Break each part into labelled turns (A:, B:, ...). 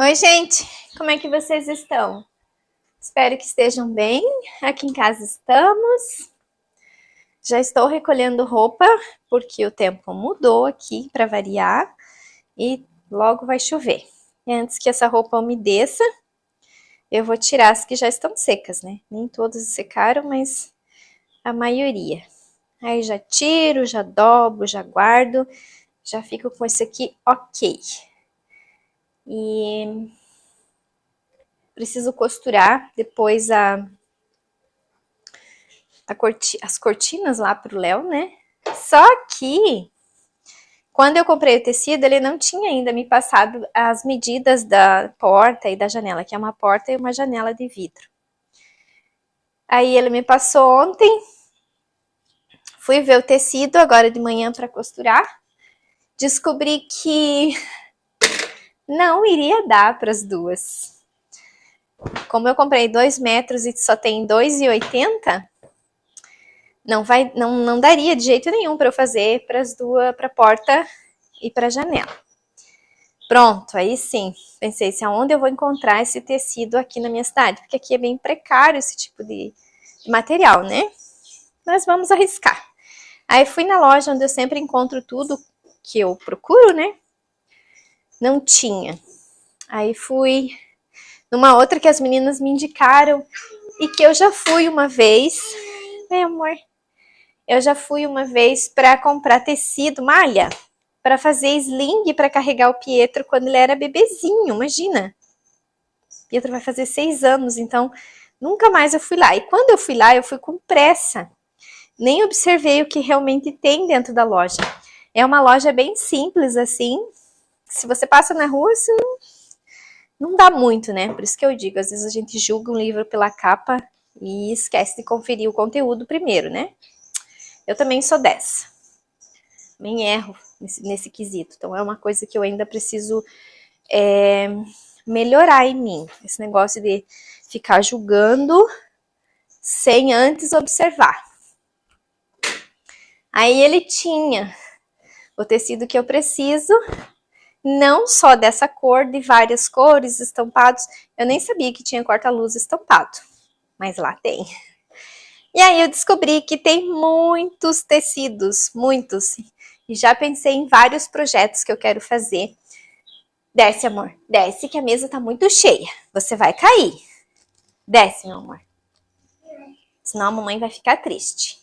A: Oi, gente! Como é que vocês estão? Espero que estejam bem. Aqui em casa estamos. Já estou recolhendo roupa, porque o tempo mudou aqui para variar e logo vai chover. E antes que essa roupa umedeça, eu vou tirar as que já estão secas, né? Nem todas secaram, mas a maioria. Aí já tiro, já dobro, já guardo, já fico com isso aqui ok. E preciso costurar depois as cortinas lá pro Léo, né? Só que quando eu comprei o tecido, ele não tinha ainda me passado as medidas da porta e da janela, que é uma porta e uma janela de vidro. Aí ele me passou ontem, fui ver o tecido agora de manhã para costurar, descobri que não iria dar para as duas. Como eu comprei 2 metros e só tem 2,80, não daria de jeito nenhum para eu fazer para as duas, para a porta e para a janela. Pronto, aí sim, pensei se aonde eu vou encontrar esse tecido aqui na minha cidade, porque aqui é bem precário esse tipo de material, né? Mas vamos arriscar. Aí fui na loja onde eu sempre encontro tudo que eu procuro, né? Não tinha. Aí fui numa outra que as meninas me indicaram e que eu já fui uma vez. Meu amor, eu já fui uma vez para comprar tecido, malha, para fazer sling para carregar o Pietro quando ele era bebezinho, imagina. O Pietro vai fazer 6 anos, então nunca mais eu fui lá. E quando eu fui lá, eu fui com pressa. Nem observei o que realmente tem dentro da loja. É uma loja bem simples, assim. Se você passa na rua, assim, não dá muito, né? Por isso que eu digo, às vezes a gente julga um livro pela capa e esquece de conferir o conteúdo primeiro, né? Eu também sou dessa. Também erro nesse quesito. Então é uma coisa que eu ainda preciso melhorar em mim. Esse negócio de ficar julgando sem antes observar. Aí ele tinha o tecido que eu preciso, não só dessa cor, de várias cores, estampados. Eu nem sabia que tinha corta-luz estampado, mas lá tem. E aí eu descobri que tem muitos tecidos, muitos. E já pensei em vários projetos que eu quero fazer. Desce, amor, desce que a mesa tá muito cheia. Você vai cair. Desce, meu amor. Senão a mamãe vai ficar triste.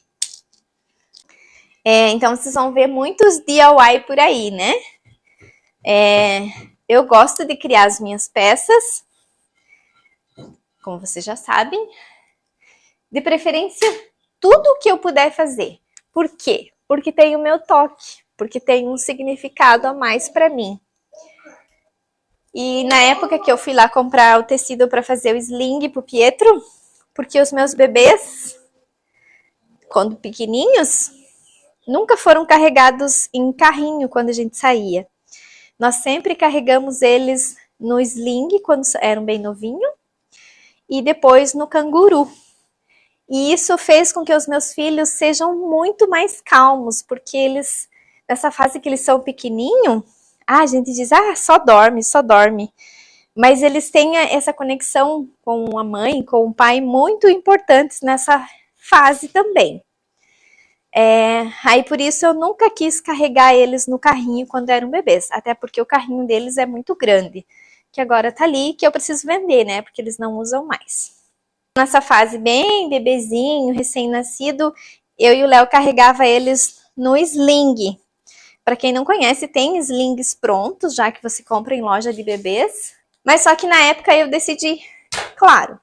A: Então vocês vão ver muitos DIY por aí, né? Eu gosto de criar as minhas peças, como vocês já sabem. De preferência, tudo que eu puder fazer. Por quê? Porque tem o meu toque, porque tem um significado a mais para mim. E na época que eu fui lá comprar o tecido para fazer o sling pro Pietro, porque os meus bebês, quando pequenininhos, nunca foram carregados em carrinho quando a gente saía. Nós sempre carregamos eles no sling quando eram bem novinhos e depois no canguru. E isso fez com que os meus filhos sejam muito mais calmos, porque eles, nessa fase que eles são pequenininho, a gente diz, só dorme, só dorme. Mas eles têm essa conexão com a mãe, com o pai, muito importantes nessa fase também. Aí por isso eu nunca quis carregar eles no carrinho quando eram bebês, até porque o carrinho deles é muito grande, que agora tá ali, que eu preciso vender, né, porque eles não usam mais. Nessa fase bem bebezinho, recém-nascido, eu e o Léo carregava eles no sling. Para quem não conhece, tem slings prontos, já que você compra em loja de bebês. Mas só que na época eu decidi, claro,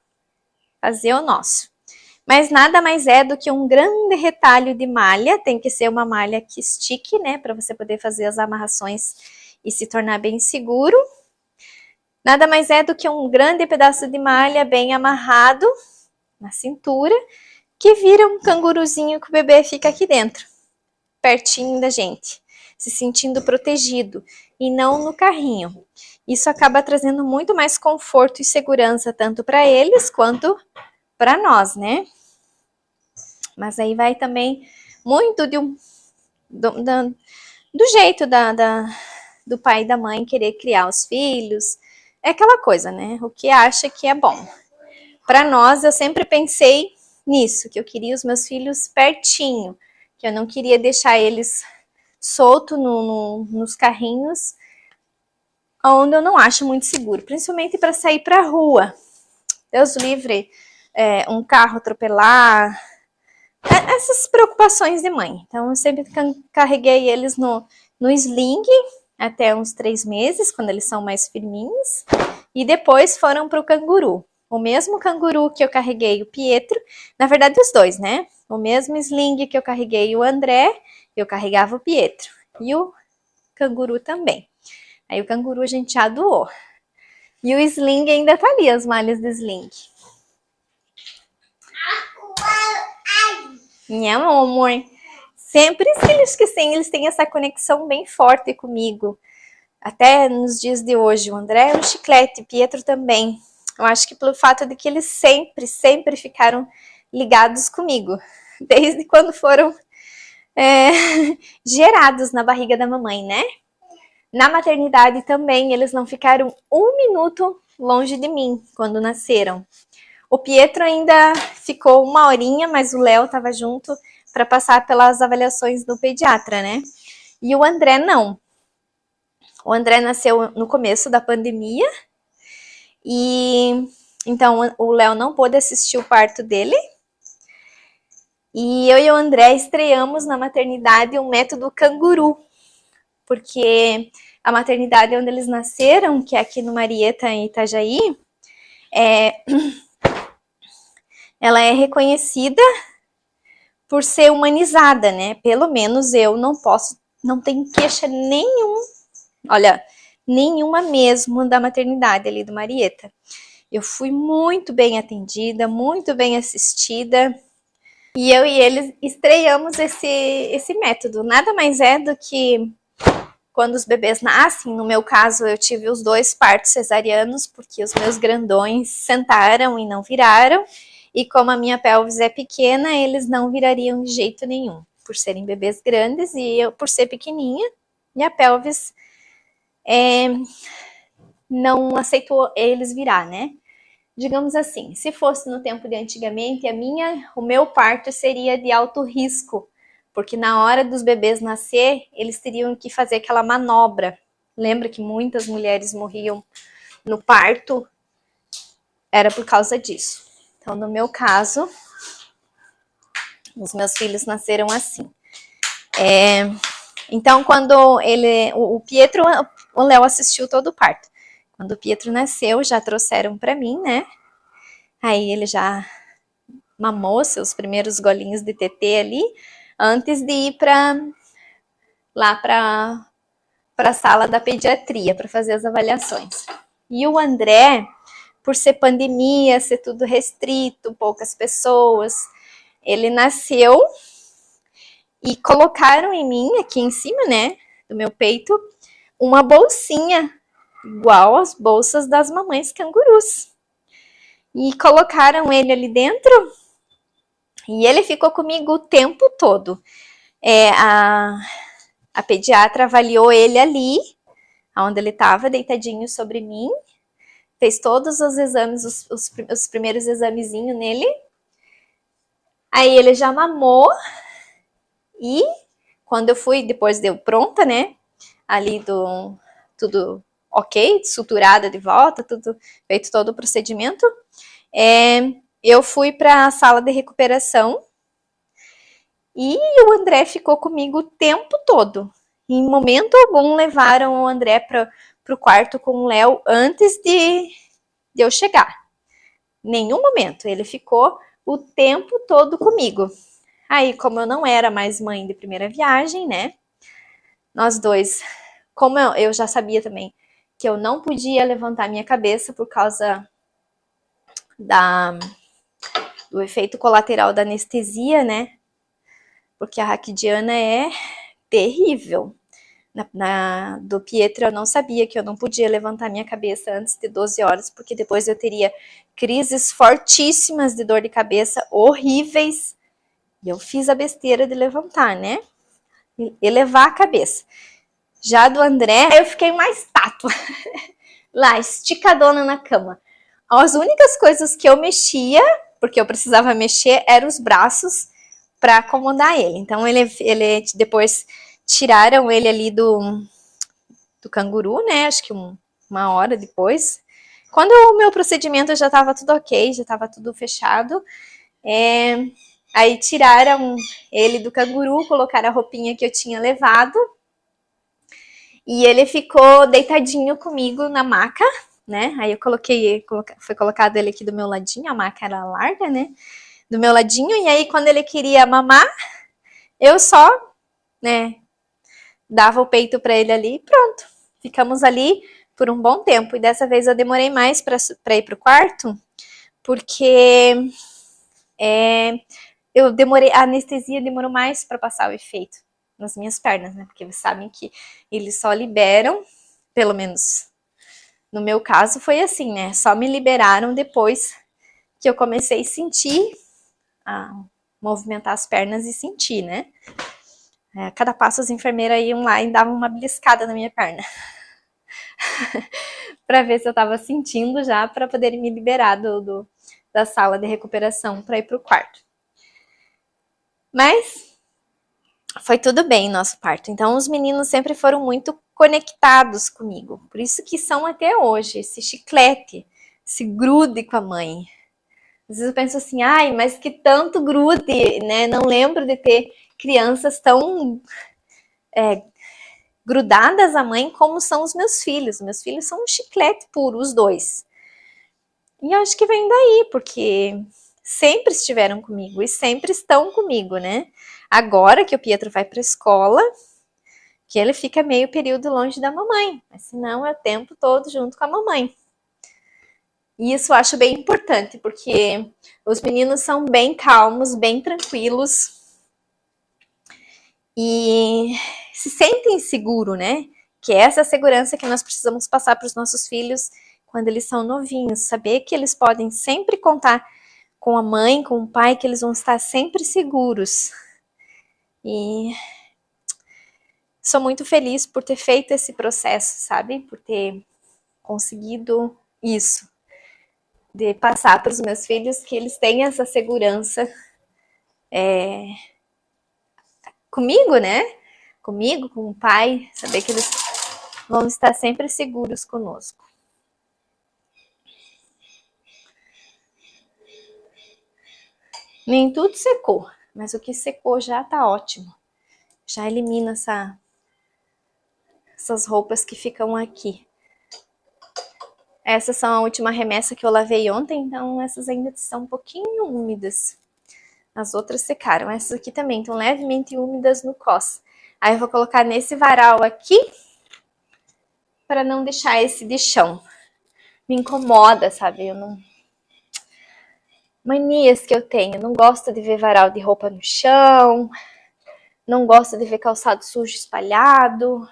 A: fazer o nosso. Mas nada mais é do que um grande retalho de malha. Tem que ser uma malha que estique, né? Para você poder fazer as amarrações e se tornar bem seguro. Nada mais é do que um grande pedaço de malha bem amarrado na cintura, que vira um canguruzinho que o bebê fica aqui dentro, pertinho da gente, se sentindo protegido e não no carrinho. Isso acaba trazendo muito mais conforto e segurança tanto para eles quanto para nós, né? Mas aí vai também muito do jeito do pai e da mãe querer criar os filhos, é aquela coisa, né? O que acha que é bom. Para nós, eu sempre pensei nisso, que eu queria os meus filhos pertinho, que eu não queria deixar eles solto nos carrinhos, onde eu não acho muito seguro, principalmente para sair para a rua. Deus livre, um carro atropelar, essas preocupações de mãe. Então, eu sempre carreguei eles no sling até uns 3 meses, quando eles são mais firminhos, e depois foram para o canguru. O mesmo canguru que eu carreguei o Pietro, na verdade os dois, né? O mesmo sling que eu carreguei o André, eu carregava o Pietro. E o canguru também. Aí o canguru a gente já doou. E o sling ainda tá ali, as malhas do sling. Minha amor. Sempre eles têm essa conexão bem forte comigo. Até nos dias de hoje. O André é um chiclete, o Pietro também. Eu acho que pelo fato de que eles sempre ficaram ligados comigo. Desde quando foram gerados na barriga da mamãe, né? Na maternidade também, eles não ficaram 1 minuto longe de mim quando nasceram. O Pietro ainda ficou 1 horinha, mas o Léo estava junto para passar pelas avaliações do pediatra, né? E o André não. O André nasceu no começo da pandemia, e então o Léo não pôde assistir o parto dele. E eu e o André estreamos na maternidade o método canguru, porque a maternidade onde eles nasceram, que é aqui no Marieta, em Itajaí, ela é reconhecida por ser humanizada, né? Pelo menos eu não tenho queixa nenhuma mesmo da maternidade ali do Marieta. Eu fui muito bem atendida, muito bem assistida, e eu e eles estreamos esse método. Nada mais é do que quando os bebês nascem. No meu caso, eu tive os 2 partos cesarianos, porque os meus grandões sentaram e não viraram, e como a minha pelvis é pequena, eles não virariam de jeito nenhum, por serem bebês grandes, e eu, por ser pequenininha, minha pelvis não aceitou eles virar, né? Digamos assim, se fosse no tempo de antigamente, o meu parto seria de alto risco, porque na hora dos bebês nascer, eles teriam que fazer aquela manobra. Lembra que muitas mulheres morriam no parto? Era por causa disso. Então, no meu caso, os meus filhos nasceram assim. Então, quando o Pietro, o Léo assistiu todo o parto. Quando o Pietro nasceu, já trouxeram para mim, né? Aí ele já mamou seus primeiros golinhos de tetê ali, antes de ir lá para a sala da pediatria para fazer as avaliações. E o André, por ser pandemia, ser tudo restrito, poucas pessoas, ele nasceu e colocaram em mim, aqui em cima, né, do meu peito, uma bolsinha igual às bolsas das mamães cangurus. E colocaram ele ali dentro e ele ficou comigo o tempo todo. A pediatra avaliou ele ali, onde ele estava, deitadinho sobre mim, fez todos os exames, os primeiros examezinhos nele. Aí ele já mamou, e quando eu fui, depois deu pronta, né? Ali tudo ok, suturada de volta, tudo feito todo o procedimento. Eu fui para a sala de recuperação e o André ficou comigo o tempo todo. Em momento algum levaram o André para o quarto com o Léo antes de eu chegar. Nenhum momento. Ele ficou o tempo todo comigo. Aí, como eu não era mais mãe de primeira viagem, né? Nós dois, como eu já sabia também que eu não podia levantar minha cabeça por causa do efeito colateral da anestesia, né? Porque a raquidiana é terrível. Do Pietro eu não sabia que eu não podia levantar minha cabeça antes de 12 horas, porque depois eu teria crises fortíssimas de dor de cabeça, horríveis. E eu fiz a besteira de levantar, né? Elevar a cabeça. Já do André, eu fiquei uma estátua. lá, esticadona na cama. As únicas coisas que eu mexia, porque eu precisava mexer, eram os braços para acomodar ele. Então, ele depois tiraram ele ali do canguru, né? Acho que uma hora depois. Quando o meu procedimento já estava tudo ok, já estava tudo fechado, aí tiraram ele do canguru, colocaram a roupinha que eu tinha levado e ele ficou deitadinho comigo na maca, né? Aí eu foi colocado ele aqui do meu ladinho, a maca era larga, né? Do meu ladinho, e aí quando ele queria mamar, eu só, né, dava o peito para ele ali e pronto. Ficamos ali por um bom tempo. E dessa vez eu demorei mais para ir pro quarto, porque a anestesia demorou mais para passar o efeito nas minhas pernas, né? Porque vocês sabem que eles só liberam, pelo menos no meu caso foi assim, né? Só me liberaram depois que eu comecei a sentir, a movimentar as pernas e sentir, né? A cada passo as enfermeiras iam lá e davam uma beliscada na minha perna. para ver se eu estava sentindo já, para poder me liberar da sala de recuperação para ir para o quarto. Mas foi tudo bem nosso parto. Então os meninos sempre foram muito conectados comigo. Por isso que são até hoje, esse chiclete, esse grude com a mãe. Às vezes eu penso assim, ai, mas que tanto grude, né? Não lembro de ter crianças tão grudadas à mãe como são os meus filhos. Meus filhos são um chiclete puro, os dois. E eu acho que vem daí, porque sempre estiveram comigo e sempre estão comigo, né? Agora que o Pietro vai para a escola, que ele fica meio período longe da mamãe, mas senão é o tempo todo junto com a mamãe. E isso eu acho bem importante, porque os meninos são bem calmos, bem tranquilos e se sentem seguros, né? Que é essa segurança que nós precisamos passar para os nossos filhos quando eles são novinhos, saber que eles podem sempre contar com a mãe, com o pai, que eles vão estar sempre seguros. E sou muito feliz por ter feito esse processo, sabe? Por ter conseguido isso, de passar para os meus filhos que eles têm essa segurança comigo, né? Comigo, com o pai, saber que eles vão estar sempre seguros conosco. Nem tudo secou, mas o que secou já tá ótimo. Já elimina essas roupas que ficam aqui. Essas são a última remessa que eu lavei ontem, então essas ainda estão um pouquinho úmidas. As outras secaram. Essas aqui também estão levemente úmidas no cós. Aí eu vou colocar nesse varal aqui, para não deixar esse de chão. Me incomoda, sabe? Eu não... Manias que eu tenho. Não gosto de ver varal de roupa no chão. Não gosto de ver calçado sujo espalhado.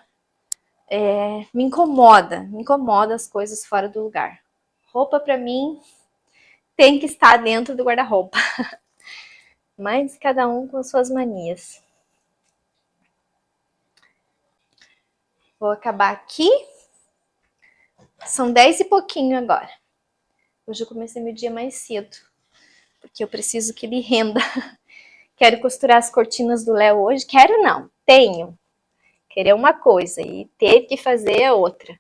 A: Me incomoda as coisas fora do lugar. Roupa para mim tem que estar dentro do guarda-roupa. Mas cada um com suas manias. Vou acabar aqui. São 10 e pouquinho agora. Hoje eu comecei meu dia mais cedo, porque eu preciso que ele renda. Quero costurar as cortinas do Léo hoje. Quero não, tenho. Querer uma coisa e ter que fazer outra.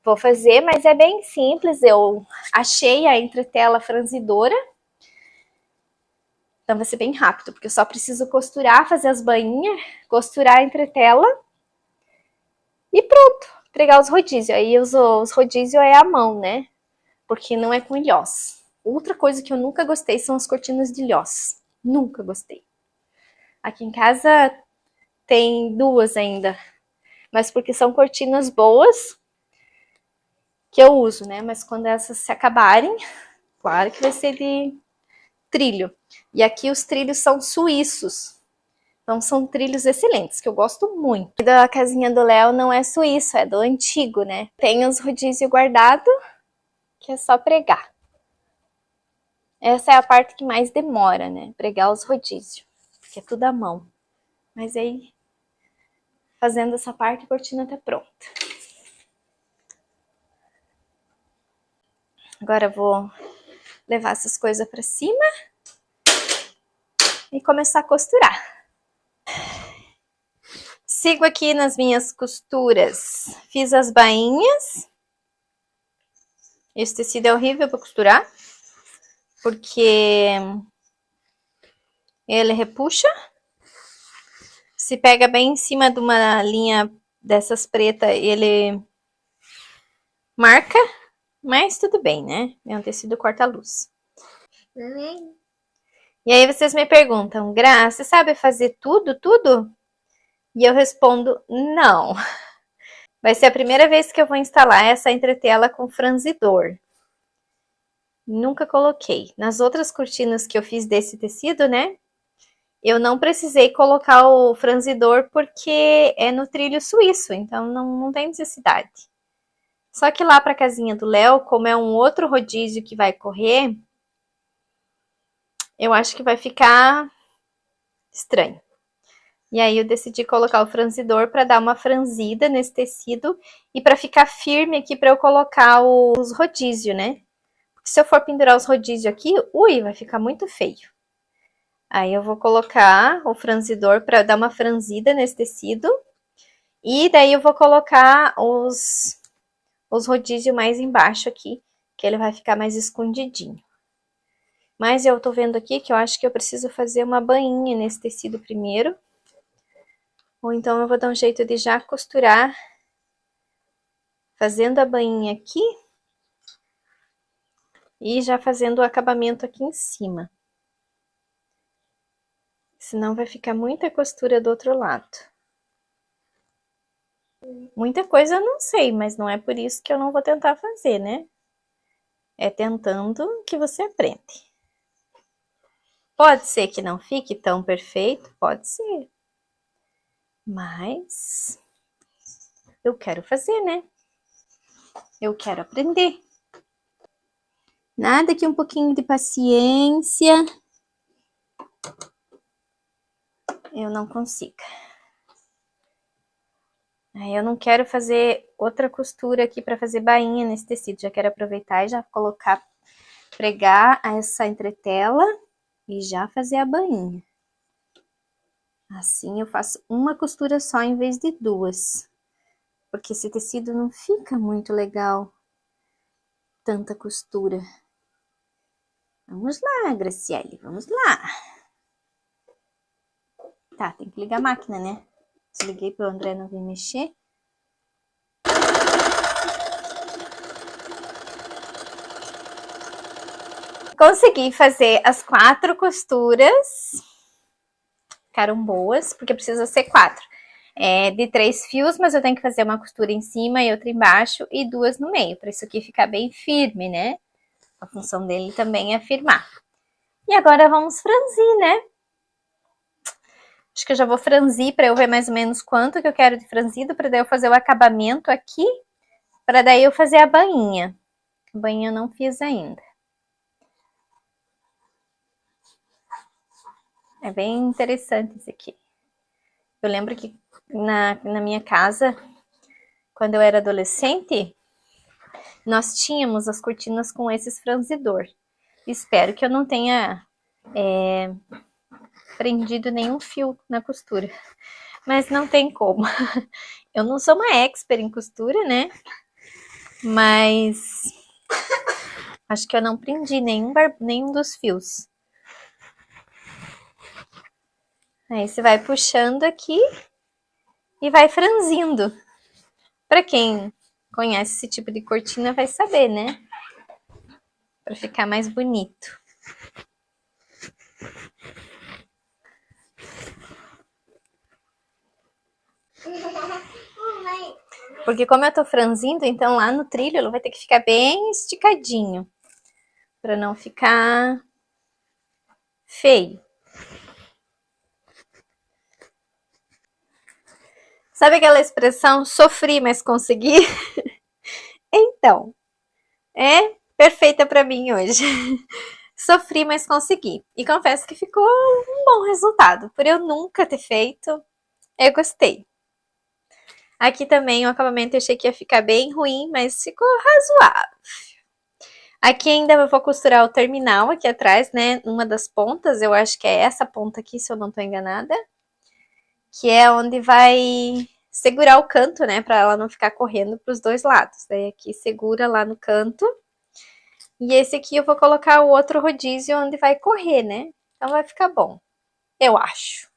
A: Vou fazer, mas é bem simples. Eu achei a entretela franzidora. Então vai ser bem rápido, porque eu só preciso costurar, fazer as bainhas, costurar a entretela e pronto. Pregar os rodízios. Aí os rodízios é à mão, né? Porque não é com ilhós. Outra coisa que eu nunca gostei são as cortinas de ilhós. Nunca gostei. Aqui em casa tem duas ainda, mas porque são cortinas boas que eu uso, né? Mas quando essas se acabarem, claro que vai ser de trilho. E aqui os trilhos são suíços. Então são trilhos excelentes, que eu gosto muito. E da casinha do Léo não é suíço, é do antigo, né? Tem os rodízios guardados, que é só pregar. Essa é a parte que mais demora, né? Pregar os rodízios, porque é tudo à mão. Mas aí, fazendo essa parte, a cortina tá pronta. Agora eu vou levar essas coisas pra cima e começar a costurar. Sigo aqui nas minhas costuras. Fiz as bainhas. Esse tecido é horrível para costurar, porque ele repuxa. Se pega bem em cima de uma linha dessas pretas, ele marca, mas tudo bem, né? É um tecido corta-luz. E aí vocês me perguntam, Gra, você sabe fazer tudo? E eu respondo, não. Vai ser a primeira vez que eu vou instalar essa entretela com franzidor. Nunca coloquei. Nas outras cortinas que eu fiz desse tecido, né? Eu não precisei colocar o franzidor porque é no trilho suíço, então não tem necessidade. Só que lá para a casinha do Léo, como é um outro rodízio que vai correr, eu acho que vai ficar estranho. E aí eu decidi colocar o franzidor para dar uma franzida nesse tecido e para ficar firme aqui para eu colocar os rodízios, né? Porque se eu for pendurar os rodízios aqui, ui, vai ficar muito feio. Aí eu vou colocar o franzidor para dar uma franzida nesse tecido. E daí eu vou colocar os rodízios mais embaixo aqui, que ele vai ficar mais escondidinho. Mas eu tô vendo aqui que eu acho que eu preciso fazer uma bainha nesse tecido primeiro. Ou então eu vou dar um jeito de já costurar, fazendo a bainha aqui. E já fazendo o acabamento aqui em cima. Senão vai ficar muita costura do outro lado. Muita coisa eu não sei, mas não é por isso que eu não vou tentar fazer, né? É tentando que você aprende. Pode ser que não fique tão perfeito, pode ser. Mas eu quero fazer, né? Eu quero aprender. Nada que um pouquinho de paciência eu não consiga. Aí eu não quero fazer outra costura aqui para fazer bainha nesse tecido. Já quero aproveitar e já colocar, pregar essa entretela e já fazer a bainha. Assim eu faço uma costura só em vez de duas. Porque esse tecido não fica muito legal. Tanta costura. Vamos lá, Graciele, vamos lá. Tá, tem que ligar a máquina, né? Desliguei para o André não vir mexer. Consegui fazer as 4 costuras. Ficaram boas, porque precisa ser 4. De 3 fios, mas eu tenho que fazer uma costura em cima e outra embaixo e 2 no meio, para isso aqui ficar bem firme, né? A função dele também é firmar. E agora vamos franzir, né? Acho que eu já vou franzir para eu ver mais ou menos quanto que eu quero de franzido, para daí eu fazer o acabamento aqui, para daí eu fazer a bainha. A bainha eu não fiz ainda. É bem interessante isso aqui. Eu lembro que na minha casa, quando eu era adolescente, nós tínhamos as cortinas com esses franzidor. Espero que eu não tenha prendido nenhum fio na costura. Mas não tem como. Eu não sou uma expert em costura, né? Mas acho que eu não prendi nenhum dos fios. Aí você vai puxando aqui e vai franzindo. Para quem conhece esse tipo de cortina vai saber, né? Para ficar mais bonito. Porque como eu tô franzindo, então lá no trilho ele vai ter que ficar bem esticadinho. Para não ficar feio. Sabe aquela expressão, sofri, mas consegui? Então, é perfeita para mim hoje. Sofri, mas consegui. E confesso que ficou um bom resultado. Por eu nunca ter feito, eu gostei. Aqui também o acabamento eu achei que ia ficar bem ruim, mas ficou razoável. Aqui ainda eu vou costurar o terminal aqui atrás, né? Uma das pontas, eu acho que é essa ponta aqui, se eu não tô enganada. Que é onde vai segurar o canto, né? Pra ela não ficar correndo pros dois lados. Daí aqui segura lá no canto. E esse aqui eu vou colocar o outro rodízio onde vai correr, né? Então vai ficar bom. Eu acho.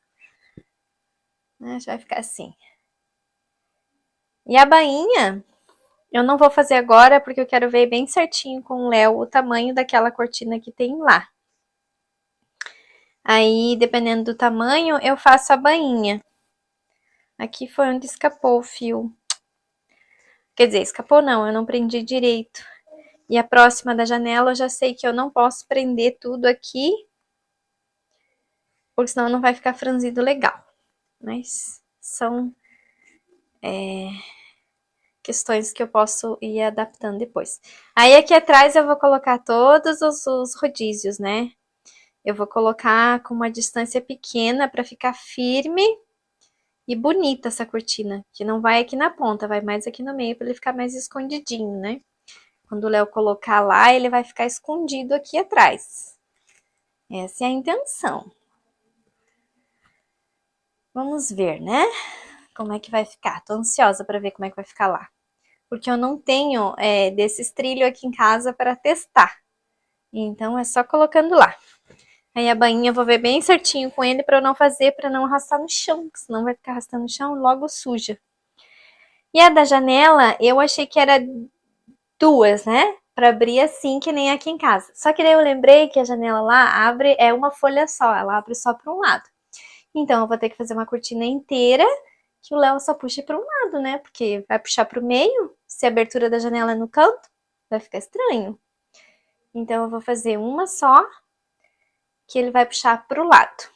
A: Já vai ficar assim. E a bainha, eu não vou fazer agora, porque eu quero ver bem certinho com o Léo o tamanho daquela cortina que tem lá. Aí, dependendo do tamanho, eu faço a bainha. Aqui foi onde escapou o fio. Quer dizer, escapou não, eu não prendi direito. E a próxima da janela eu já sei que eu não posso prender tudo aqui, porque senão não vai ficar franzido legal. Mas são questões que eu posso ir adaptando depois. Aí aqui atrás eu vou colocar todos os rodízios, né? Eu vou colocar com uma distância pequena para ficar firme e bonita essa cortina, que não vai aqui na ponta, vai mais aqui no meio para ele ficar mais escondidinho, né? Quando o Léo colocar lá, ele vai ficar escondido aqui atrás. Essa é a intenção. Vamos ver, né? Como é que vai ficar. Tô ansiosa para ver como é que vai ficar lá. Porque eu não tenho desses trilhos aqui em casa para testar. Então é só colocando lá. Aí a bainha eu vou ver bem certinho com ele para eu não fazer, para não arrastar no chão, porque senão vai ficar arrastando no chão logo suja. E a da janela, eu achei que era duas, né? Para abrir assim, que nem aqui em casa. Só que daí eu lembrei que a janela lá abre, é uma folha só, ela abre só para um lado. Então eu vou ter que fazer uma cortina inteira, que o Léo só puxa para um lado, né? Porque vai puxar para o meio, se a abertura da janela é no canto, vai ficar estranho. Então eu vou fazer uma só, que ele vai puxar para o lado.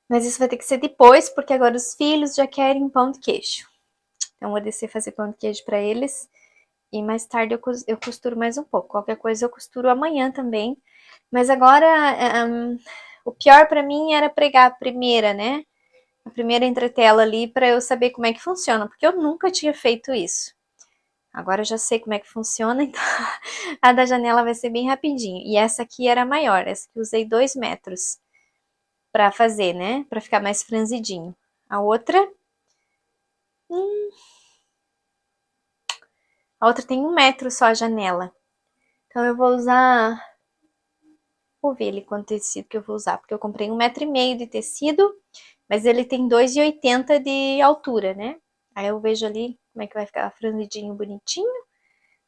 A: Mas isso vai ter que ser depois, porque agora os filhos já querem pão de queijo. Então eu vou descer fazer pão de queijo para eles. E mais tarde eu costuro mais um pouco. Qualquer coisa eu costuro amanhã também. Mas agora, o pior para mim era pregar a primeira, né? A primeira entretela ali para eu saber como é que funciona. Porque eu nunca tinha feito isso. Agora eu já sei como é que funciona, então a da janela vai ser bem rapidinho. E essa aqui era maior, essa aqui eu usei 2 metros para fazer, né? Para ficar mais franzidinho. A outra... A outra tem 1 metro só a janela. Então eu vou usar... Vou ver ali quanto tecido que eu vou usar, porque eu comprei 1,5 metro de tecido, mas ele tem 2,80 de altura, né? Aí eu vejo ali como é que vai ficar franzidinho, bonitinho,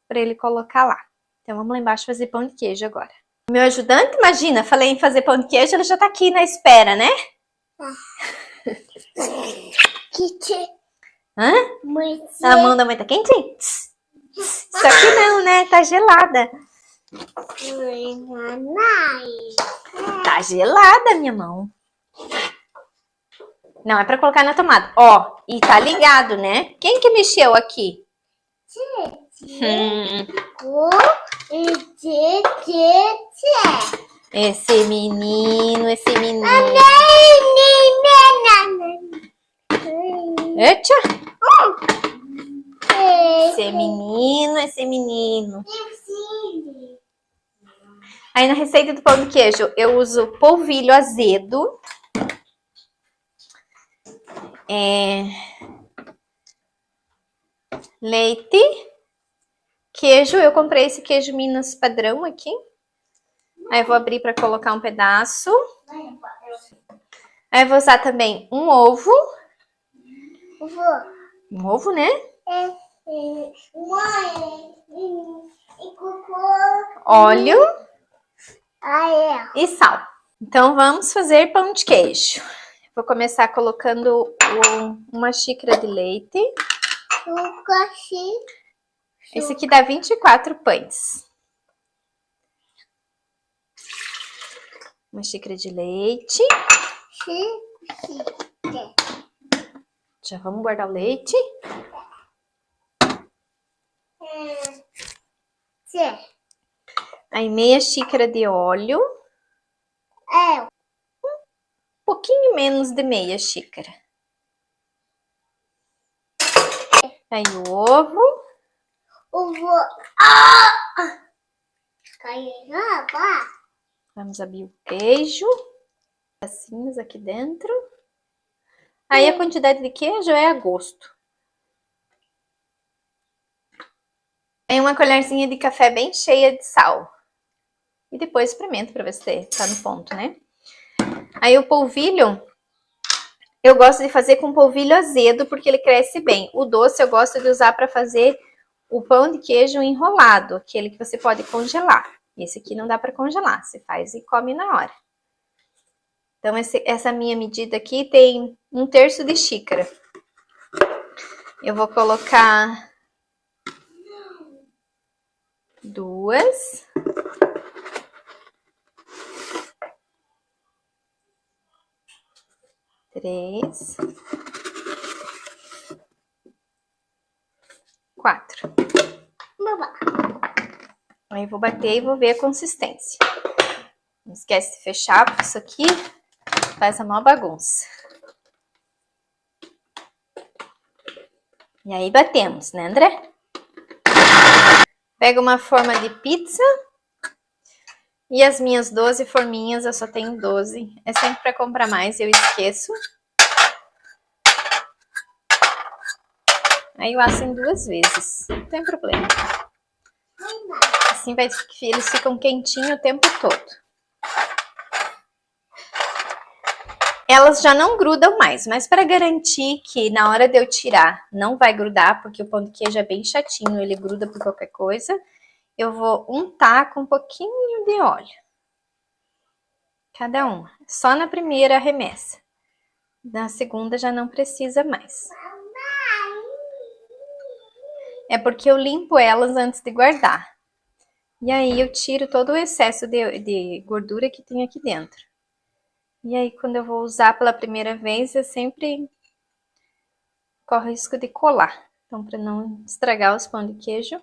A: para ele colocar lá. Então vamos lá embaixo fazer pão de queijo agora. Meu ajudante, imagina, falei em fazer pão de queijo, ele já tá aqui na espera, né? Hã? A mão da mãe tá quente? Só que não, né? Tá gelada. Tá gelada, minha mão. Não, é pra colocar na tomada. Ó, e tá ligado, né? Quem que mexeu aqui? Esse menino, esse menino. Eita! Esse menino, esse menino. Aí na receita do pão de queijo, eu uso polvilho azedo. Leite. Queijo, eu comprei esse queijo Minas padrão aqui. Aí eu vou abrir para colocar um pedaço. Aí eu vou usar também um ovo. Um ovo, né? Óleo e sal. Então vamos fazer pão de queijo. Vou começar colocando uma xícara de leite. Esse aqui dá 24 pães. Uma xícara de leite. Já vamos guardar o leite. Aí meia xícara de óleo. Um pouquinho menos de meia xícara. Aí o ovo. Vamos abrir o queijo. Pedacinhos aqui dentro. Aí a quantidade de queijo é a gosto. Tem uma colherzinha de café bem cheia de sal. E depois experimento pra ver se tá no ponto, né? Aí o polvilho, eu gosto de fazer com polvilho azedo, porque ele cresce bem. O doce eu gosto de usar pra fazer o pão de queijo enrolado, aquele que você pode congelar. Esse aqui não dá pra congelar, você faz e come na hora. Então essa minha medida aqui tem 1/3 de xícara. Eu vou colocar 2. 3. 4. Aí vou bater e vou ver a consistência. Não esquece de fechar, porque isso aqui faz a maior bagunça. E aí batemos, né, André? Pego uma forma de pizza. E as minhas 12 forminhas, eu só tenho 12. É sempre para comprar mais, eu esqueço. Aí eu asso em 2 vezes, não tem problema. Assim eles ficam quentinhos o tempo todo. Elas já não grudam mais, mas para garantir que na hora de eu tirar não vai grudar, porque o pão de queijo é bem chatinho, ele gruda por qualquer coisa, eu vou untar com um pouquinho de óleo. Cada uma, só na primeira remessa. Na segunda já não precisa mais. É porque eu limpo elas antes de guardar. E aí eu tiro todo o excesso de gordura que tem aqui dentro. E aí quando eu vou usar pela primeira vez, eu sempre corro o risco de colar. Então para não estragar os pão de queijo,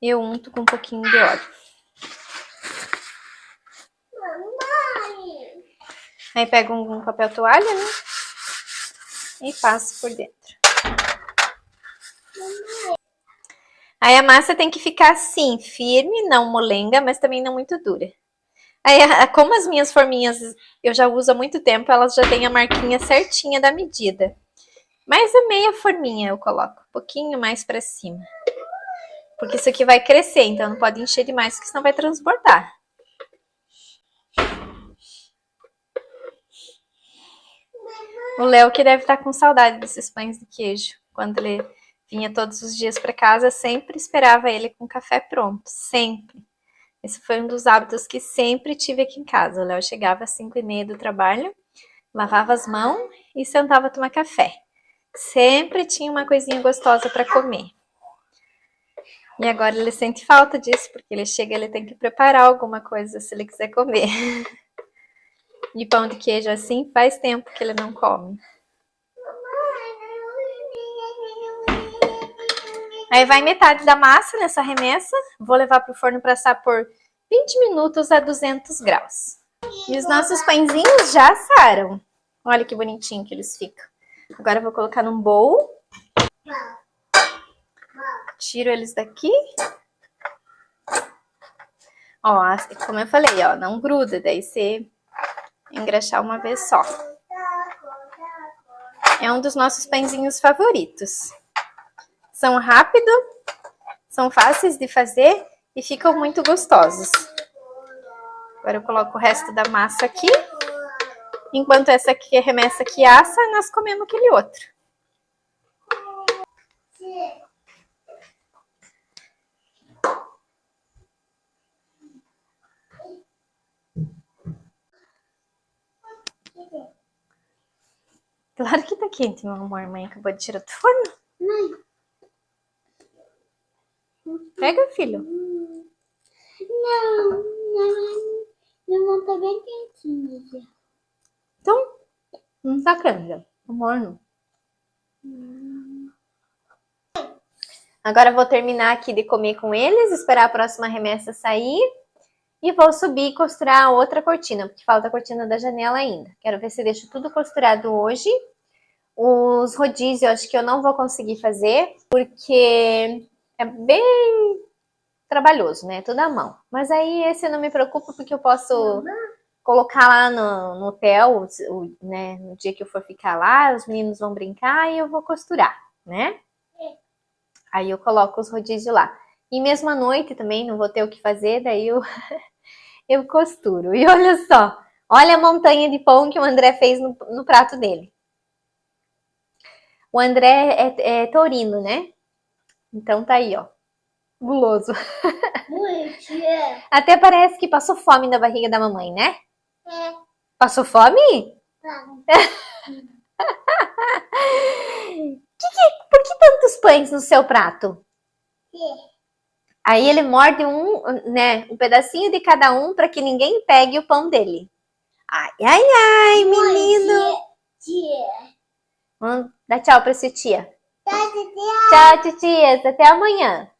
A: eu unto com um pouquinho de óleo. Aí pego um papel toalha, né? E passo por dentro. Aí a massa tem que ficar assim, firme, não molenga, mas também não muito dura. Aí, como as minhas forminhas eu já uso há muito tempo, elas já têm a marquinha certinha da medida. Mais a meia forminha eu coloco, um pouquinho mais pra cima. Porque isso aqui vai crescer, então não pode encher demais, porque senão vai transbordar. O Léo que deve estar com saudade desses pães de queijo. Quando ele vinha todos os dias para casa, sempre esperava ele com café pronto, sempre. Esse foi um dos hábitos que sempre tive aqui em casa. O Léo chegava às 5h30 do trabalho, lavava as mãos e sentava a tomar café. Sempre tinha uma coisinha gostosa para comer. E agora ele sente falta disso, porque ele chega e ele tem que preparar alguma coisa se ele quiser comer. E pão de queijo assim faz tempo que ele não come. Aí vai metade da massa nessa remessa. Vou levar para o forno para assar por 20 minutos a 200 graus. E os nossos pãezinhos já assaram. Olha que bonitinho que eles ficam. Agora eu vou colocar num bowl. Tiro eles daqui. Ó, como eu falei, ó, não gruda. Daí você engraxar uma vez só. É um dos nossos pãezinhos favoritos. São rápidos, são fáceis de fazer e ficam muito gostosos. Agora eu coloco o resto da massa aqui. Enquanto essa aqui, a remessa aqui assa, nós comemos aquele outro. Claro que tá quente, meu amor. Mãe acabou de tirar do forno.
B: Mãe.
A: Pega, filho.
B: Não tá bem quentinho já.
A: Então, não tá quente. Tá morno. Agora eu vou terminar aqui de comer com eles, esperar a próxima remessa sair. E vou subir e costurar a outra cortina, porque falta a cortina da janela ainda. Quero ver se deixo tudo costurado hoje. Os rodízios eu acho que eu não vou conseguir fazer, porque É bem trabalhoso, né? Tudo à mão. Mas aí esse eu não me preocupo porque eu posso colocar lá no hotel, né? No dia que eu for ficar lá, os meninos vão brincar e eu vou costurar, né? Aí eu coloco os rodízios lá. E mesmo à noite também, não vou ter o que fazer, daí eu costuro. E olha só, olha a montanha de pão que o André fez no prato dele. O André é taurino, né? Então tá aí, ó. Guloso. Até parece que passou fome na barriga da mamãe, né? Passou fome? Por que tantos pães no seu prato? Aí ele morde um pedacinho de cada um para que ninguém pegue o pão dele. Ai, ai, ai, menino. Vamos dar tchau pra sua tia. Tchau, titias. Até amanhã.